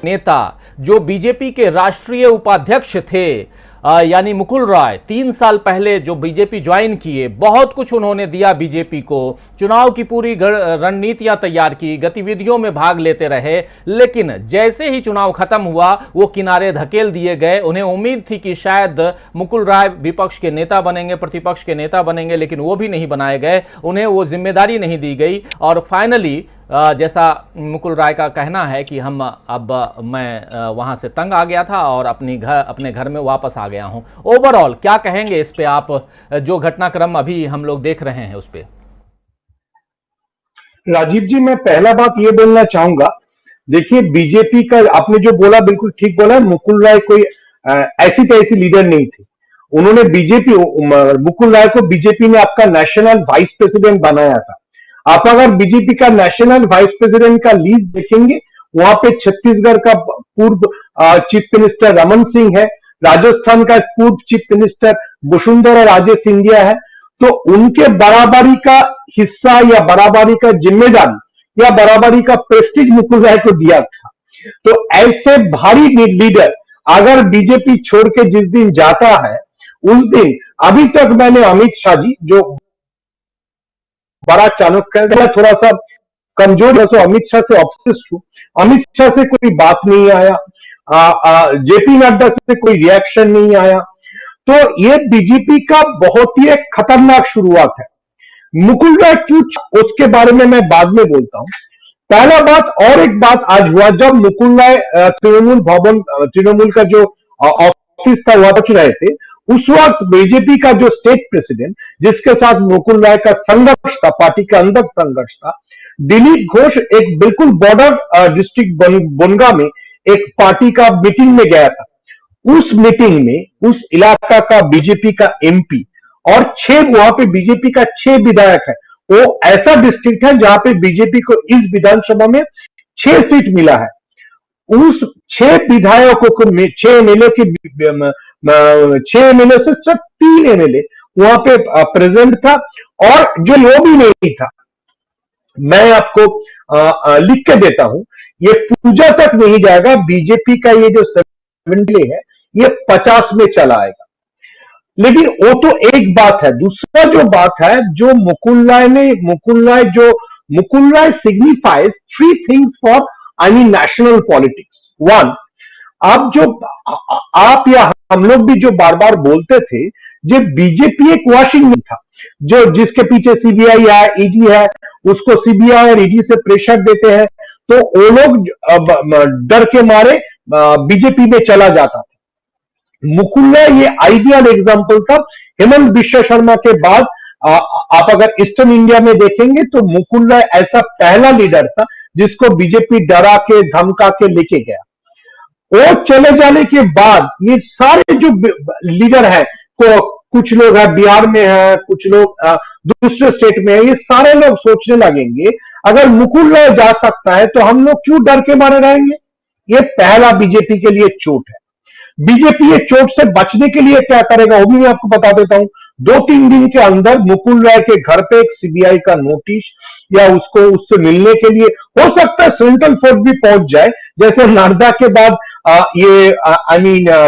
नेता जो बीजेपी के राष्ट्रीय उपाध्यक्ष थे यानी मुकुल रॉय 3 साल पहले जो बीजेपी ज्वाइन किए, बहुत कुछ उन्होंने दिया बीजेपी को, चुनाव की पूरी रणनीतियां तैयार की, गतिविधियों में भाग लेते रहे, लेकिन जैसे ही चुनाव खत्म हुआ वो किनारे धकेल दिए गए। उन्हें उम्मीद थी कि शायद मुकुल रॉय विपक्ष के नेता बनेंगे, प्रतिपक्ष के नेता बनेंगे, लेकिन वो भी नहीं बनाए गए, उन्हें वो जिम्मेदारी नहीं दी गई। और फाइनली जैसा मुकुल रॉय का कहना है कि मैं वहां से तंग आ गया था और अपने घर में वापस आ गया हूं। ओवरऑल क्या कहेंगे इस पे आप, जो घटनाक्रम अभी हम लोग देख रहे हैं उस पे? राजीव जी, मैं पहला बात ये बोलना चाहूंगा, देखिए बीजेपी का आपने जो बोला बिल्कुल ठीक बोला। मुकुल रॉय कोई ऐसी तैसी लीडर नहीं थी। उन्होंने मुकुल रॉय को बीजेपी ने आपका नेशनल वाइस प्रेसिडेंट बनाया था। आप अगर बीजेपी का नेशनल वाइस प्रेसिडेंट का लीस्ट देखेंगे, वहां पे छत्तीसगढ़ का पूर्व चीफ मिनिस्टर रमन सिंह है, राजस्थान का पूर्व चीफ मिनिस्टर वसुंधरा राजे सिंधिया है। तो उनके बराबरी का हिस्सा या बराबरी का जिम्मेदारी या बराबरी का प्रेस्टीज मुकुल रॉय को दिया था। तो ऐसे भारी लीडर अगर बीजेपी छोड़ के जिस दिन जाता है, उस दिन अभी तक मैंने अमित शाह जी जो बड़ा चाणक्य, थोड़ा सा कमजोर है, तो अमित शाह से ऑब्सेस्ड हूं। अमित शाह से कोई बात नहीं आया, जेपी नड्डा से कोई रिएक्शन नहीं आया। तो ये बीजेपी का बहुत ही एक खतरनाक शुरुआत है। मुकुल रॉय क्यों, उसके बारे में मैं बाद में बोलता हूं। पहला बात, और एक बात आज हुआ, जब मुकुल रॉय तृणमूल का जो ऑफिस था वहां पहुंच रहे थे, उस वक्त बीजेपी का जो स्टेट प्रेसिडेंट जिसके साथ मुकुल रॉय का संघर्ष था, पार्टी का अंदर संघर्ष था, दिलीप घोष एक बिल्कुल बॉर्डर डिस्ट्रिक्ट बनगा में एक पार्टी का मीटिंग में गया था। उस मीटिंग में उस इलाका का बीजेपी का एमपी और वहां पे बीजेपी का 6 विधायक है। वो ऐसा डिस्ट्रिक्ट है जहां पे बीजेपी को इस विधानसभा में 6 सीट मिला है। उस 6 विधायकों को 6 एमएलए की 6 एमएलए से सिर्फ 3 एमएलए वहां पे प्रेजेंट था, और जो वो भी नहीं था, मैं आपको लिख के देता हूं, ये पूजा तक नहीं जाएगा। बीजेपी का ये जो 70 है ये 50 में चला आएगा। लेकिन वो तो एक बात है। दूसरा जो बात है, जो Mukul Roy signifies 3 things for national politics. 1, आप या हम लोग भी जो बार बार बोलते थे, जो बीजेपी एक वॉशिंग में था, जो जिसके पीछे सीबीआई है, ईडी है, उसको सीबीआई और ईडी से प्रेशर देते हैं, तो वो लोग डर के मारे बीजेपी में चला जाता था। मुकुल रॉय ये आइडियल एग्जांपल था। हेमंत बिश्व शर्मा के बाद आप अगर ईस्टर्न इंडिया में देखेंगे तो मुकुल रॉय ऐसा पहला लीडर था जिसको बीजेपी डरा के धमका के लेके गया। वो चले जाने के बाद ये सारे जो लीडर हैं, कुछ लोग है बिहार में है, कुछ लोग दूसरे स्टेट में है, ये सारे लोग सोचने लगेंगे अगर मुकुल रॉय जा सकता है तो हम लोग क्यों डर के मारे रहेंगे। ये पहला बीजेपी के लिए चोट है। बीजेपी ये चोट से बचने के लिए क्या करेगा वो भी मैं आपको बता देता हूं। 2-3 दिन के अंदर मुकुल रॉय के घर पे एक सीबीआई का नोटिस या उससे मिलने के लिए हो सकता है सेंट्रल फोर्स भी पहुंच जाए, जैसे नर्मदा के बाद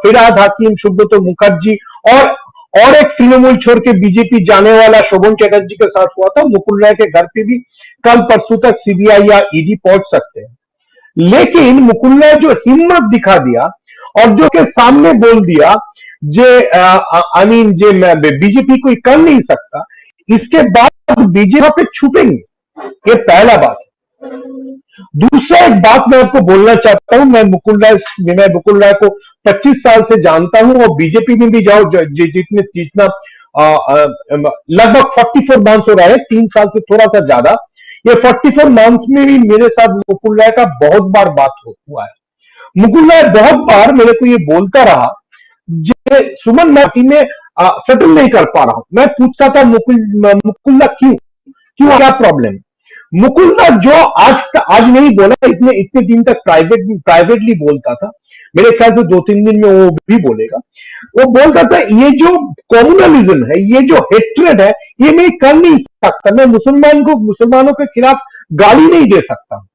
फिरहाद हाकिम, सुब्रतो मुखर्जी और एक तृणमूल छोड़ के बीजेपी जाने वाला शोभन चटर्जी के साथ हुआ था। मुकुल रॉय के घर पे भी कल परसों तक सीबीआई या ईडी पहुंच सकते हैं। लेकिन मुकुल रॉय जो हिम्मत दिखा दिया और जो के सामने बोल दिया बीजेपी कोई कर नहीं सकता, इसके बाद बीजेपी पे छुपेंगे, ये पहला बात है। दूसरा एक बात मैं आपको बोलना चाहता हूं, मैं मुकुल रॉय को 25 साल से जानता हूं, और बीजेपी में भी जाओ जितना लगभग 44 मंथ्स हो रहा है, 3 साल से थोड़ा सा ज्यादा। ये 44 मंथ्स में भी मेरे साथ मुकुल रॉय का बहुत बार बात हुआ है। मुकुल रॉय बहुत बार मेरे को ये बोलता रहा, सुमन मैं में सेटल नहीं कर पा रहा हूं। मैं पूछता था मुकुल क्यों क्या प्रॉब्लम है। मुकुल जो आज नहीं बोला, इतने दिन तक प्राइवेटली बोलता था, मेरे ख्याल से 2-3 दिन में वो भी बोलेगा। वो बोलता था ये जो कम्युनलिज्म है, ये जो हेट्रेड है, ये मैं कर नहीं सकता, मैं मुसलमानों के खिलाफ गाली नहीं दे सकता।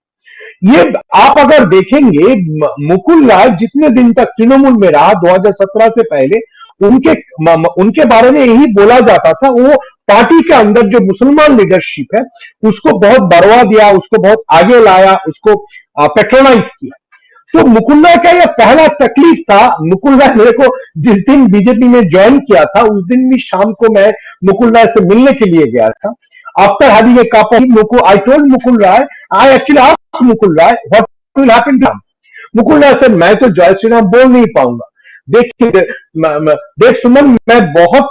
ये आप अगर देखेंगे मुकुल राय जितने दिन तक तृणमूल में रहा 2017 से पहले, उनके बारे में यही बोला जाता था, वो पार्टी के अंदर जो मुसलमान लीडरशिप है उसको बहुत बढ़ावा दिया, उसको बहुत आगे लाया, उसको पेट्रोनाइज किया। तो मुकुल राय का यह पहला तकलीफ था। मुकुल राय मेरे को जिस दिन बीजेपी में ज्वाइन किया था उस दिन भी शाम को मैं मुकुल राय से मिलने के लिए गया था। After having a cup of I told Mukul Roy, I actually asked Mukul Roy what will happen to him. Mukul Roy से मैं तो जय श्री राम बोल नहीं पाऊंगा। देख सुमन, मैं बहुत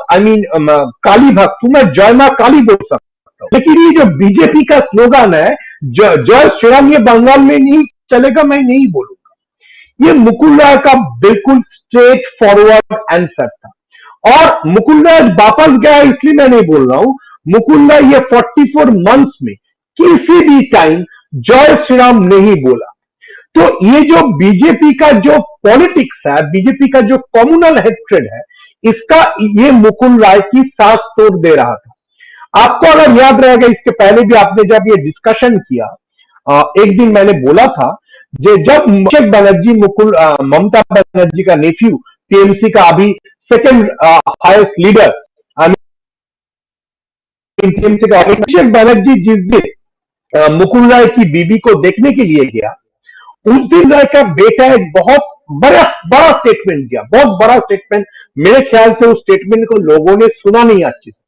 काली भक्त हूं, मैं जय मां काली बोल सकता हूं, लेकिन ये जो बीजेपी का स्लोगन है जय श्री राम, ये बंगाल में नहीं चलेगा, मैं नहीं बोलूंगा। ये मुकुल राय का बिल्कुल स्ट्रेट फॉरवर्ड आंसर था। और मुकुल राय वापस गया इसलिए मैं नहीं बोल रहा हूं। मुकुल राय ये 44 मंथ्स में किसी भी टाइम जय श्री राम नहीं बोला। तो ये जो बीजेपी का जो पॉलिटिक्स है, बीजेपी का जो कम्युनल हेट्रेड है, इसका ये मुकुल राय की सांस तोड़ दे रहा था। आपको अगर याद रहेगा, इसके पहले भी आपने जब ये डिस्कशन किया, एक दिन मैंने बोला था जब अभिषेक बनर्जी ममता बनर्जी का नेफ्यू, टीएमसी का अभी सेकंड हाईएस्ट लीडर, टीएमसी का अभिषेक बनर्जी जिस दिन मुकुल राय की बीबी को देखने के लिए गया, उस दिन राय का बेटा एक बहुत बड़ा स्टेटमेंट दिया, बहुत बड़ा स्टेटमेंट। मेरे ख्याल से उस स्टेटमेंट को लोगों ने सुना नहीं अच्छे से।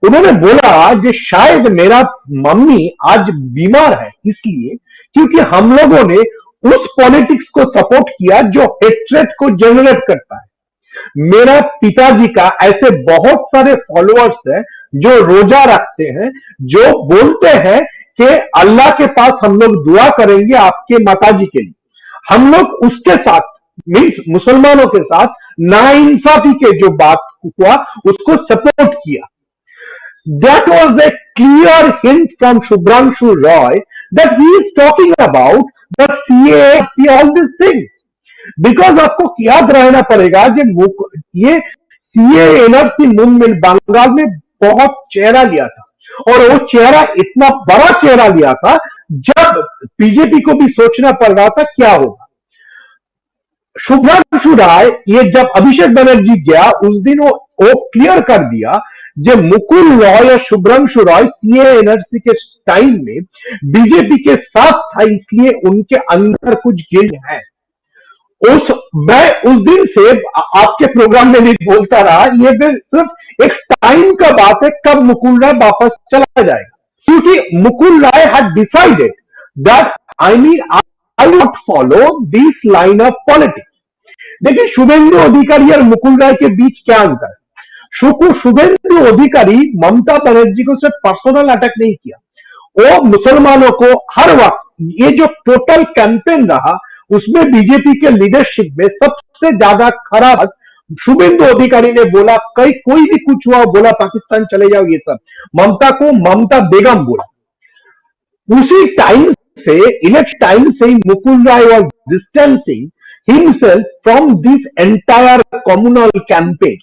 उन्होंने बोला कि शायद मेरा मम्मी आज बीमार है इसलिए क्योंकि हम लोगों ने उस पॉलिटिक्स को सपोर्ट किया जो हेट्रेड को जनरेट करता है। मेरा पिताजी का ऐसे बहुत सारे फॉलोअर्स हैं जो रोजा रखते हैं, जो बोलते हैं कि अल्लाह के पास हम लोग दुआ करेंगे आपके माताजी के लिए। हम लोग उसके साथ मीन्स मुसलमानों के साथ नाइंसाफी के जो बात हुआ उसको सपोर्ट किया। That was a clear hint from Shubhranshu Roy that he is talking about the CAA, all these things. Because आपको याद रहना पड़ेगा कि ये CAA एनआरसी मूवमेंट बंगाल में बहुत चेहरा लिया था, और वो चेहरा इतना बड़ा चेहरा लिया था जब बीजेपी को भी सोचना पड़ रहा था क्या होगा। शुभ्रांशु राय ये जब अभिषेक बनर्जी गया उस दिन वो क्लियर कर दिया जो मुकुल रॉय या शुभ्रांशु रॉय सीए एनआरसी के टाइम में बीजेपी के साथ था, इसलिए उनके अंदर कुछ गिल्ट है। मैं उस दिन से आपके प्रोग्राम में नहीं बोलता रहा, ये सिर्फ एक टाइम का बात है कब मुकुल राय वापस चला जाएगा, क्योंकि Mukul Roy had decided that I not follow this line of politics. देखिए शुभेंदु अधिकारी और मुकुल राय के बीच क्या अंतर है। शुभेंदु अधिकारी ममता बनर्जी को सिर्फ पर्सनल अटैक नहीं किया, वो मुसलमानों को हर वक्त, ये जो टोटल कैंपेन रहा उसमें बीजेपी के लीडरशिप में सबसे ज्यादा खराब शुभेंदु अधिकारी ने बोला, कोई भी कुछ हुआ बोला पाकिस्तान चले जाओ, ये सब ममता को ममता बेगम बोला। उसी टाइम से इलेक्शन टाइम से ही Mukul Roy was distancing himself from this entire communal campaign.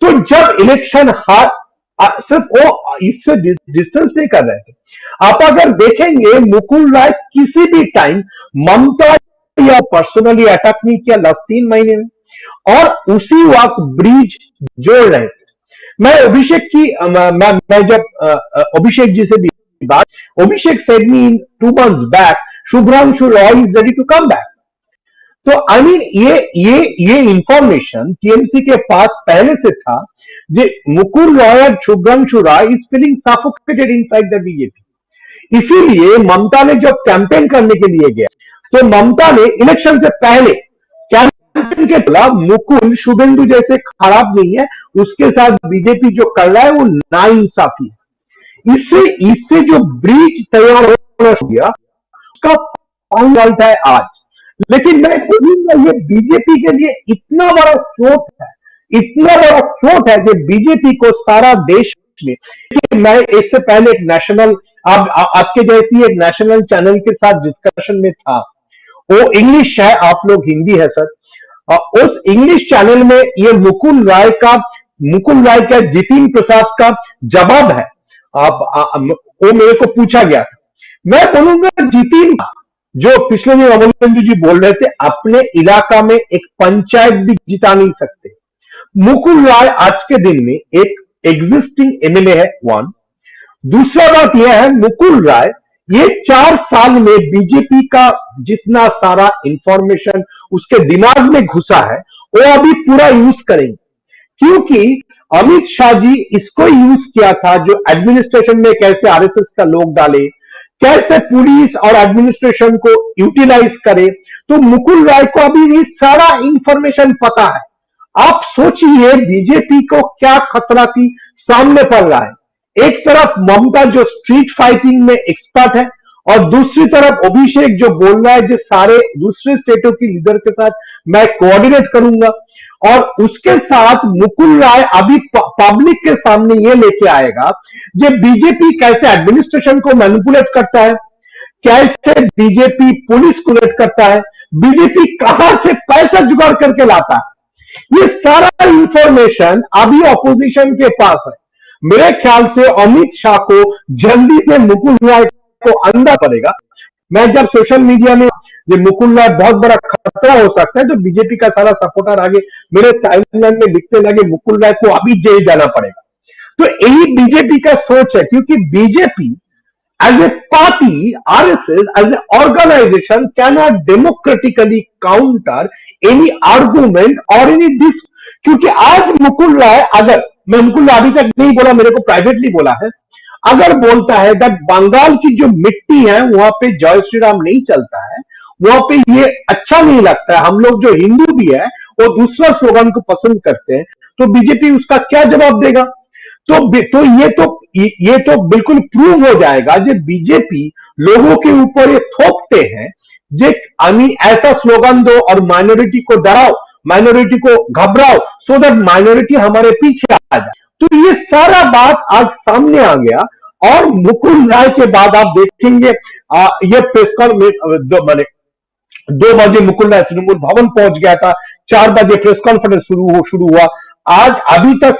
तो जब इलेक्शन सिर्फ वो इससे डिस्टेंस नहीं कर रहे थे। आप अगर देखेंगे मुकुल राय किसी भी टाइम ममता या पर्सनली अटैक नहीं किया लास्ट 3 महीने में, और उसी वक्त ब्रिज जोड़ रहे थे। मैं अभिषेक की मैं जब अभिषेक जी से भी बात, Abhishek said me in 2 months back Shubhrangshu Roy is ready to come back. तो आई मीन ये इंफॉर्मेशन टीएमसी के पास पहले से था जो मुकुल रॉय और Shubhrangshu Roy is feeling suffocated inside the BJP. इसीलिए ममता ने जब कैंपेन करने के लिए गया तो ममता ने इलेक्शन से पहले कैंपेन के खिलाफ मुकुल शुभेंदु जैसे खराब नहीं है, उसके साथ बीजेपी जो कर रहा है वो नाइंसाफी है। इससे जो ब्रिज तैयार हो गया उसका पॉइंट है आज। लेकिन मैं बोलूंगा ये बीजेपी के लिए इतना बड़ा चोट है, इतना बड़ा चोट है कि बीजेपी को सारा देश में, मैं इससे पहले एक नेशनल आपके जैसी एक नेशनल चैनल के साथ डिस्कशन में था, वो इंग्लिश है, आप लोग हिंदी है सर, उस इंग्लिश चैनल में ये मुकुल राय का जितिन प्रसाद का जवाब है। वो मेरे को पूछा गया था, मैं बोलूंगा जितिन जो पिछले दिन अमरिंदर जी बोल रहे थे, अपने इलाका में एक पंचायत भी जिता नहीं सकते। मुकुल राय आज के दिन में एक एग्जिस्टिंग एमएलए है, वन। दूसरा बात यह है, मुकुल राय ये 4 साल में बीजेपी का जितना सारा इंफॉर्मेशन उसके दिमाग में घुसा है वो अभी पूरा यूज करेंगे, क्योंकि अमित शाह जी इसको यूज किया था जो एडमिनिस्ट्रेशन में कैसे आरएसएस का लोग डाले, कैसे पुलिस और एडमिनिस्ट्रेशन को यूटिलाइज करे। तो मुकुल राय को अभी ये सारा इंफॉर्मेशन पता है। आप सोचिए बीजेपी को क्या खतरा की सामने पड़ रहा है। एक तरफ ममता जो स्ट्रीट फाइटिंग में एक्सपर्ट है और दूसरी तरफ अभिषेक जो बोल रहा है जो सारे दूसरे स्टेटों की लीडर के साथ मैं कोऑर्डिनेट करूंगा, और उसके साथ मुकुल राय अभी पब्लिक के सामने ये लेके आएगा जो बीजेपी कैसे एडमिनिस्ट्रेशन को मैनिपुलेट करता है, कैसे बीजेपी पुलिस को लेट करता है, बीजेपी कहां से पैसा जुगाड़ करके लाता है। ये सारा इंफॉर्मेशन अभी ऑपोजिशन के पास है। मेरे ख्याल से अमित शाह को जल्दी से मुकुल राय को अंधा पड़ेगा। मैं जब सोशल मीडिया में ये मुकुल राय बहुत बड़ा खतरा हो सकता है, तो बीजेपी का सारा सपोर्टर आगे मेरे टाइमलाइन में लिखने लगे मुकुल राय को अभी जेल जाना पड़ेगा। तो यही बीजेपी का सोच है, क्योंकि BJP as a party, RSS as a organisation can not democratically counter any argument और एनी डिस। क्योंकि आज मुकुल राय, अगर मैं मुकुल राय अभी तक नहीं बोला, मेरे को प्राइवेटली बोला है, अगर बोलता है दैट बंगाल की जो मिट्टी है वहां पे जय श्री राम नहीं चलता है, वहां पे ये अच्छा नहीं लगता है, हम लोग जो हिंदू भी है वो दूसरा स्लोगन को पसंद करते हैं, तो बीजेपी उसका क्या जवाब देगा। ये तो बिल्कुल प्रूव हो जाएगा जो बीजेपी लोगों के ऊपर ये थोपते हैं जे ऐसा स्लोगन दो और माइनॉरिटी को डराओ, माइनॉरिटी को घबराओ, सो दैट माइनॉरिटी हमारे पीछे आ जाए। तो ये सारा बात आज सामने आ गया। और मुकुल राय के बाद आप देखेंगे ये प्रेस कॉन्फ्रेंस 2 बजे मुकुल राय तृणमूल भवन पहुंच गया था, 4 बजे प्रेस कॉन्फ्रेंस शुरू हुआ। आज अभी तक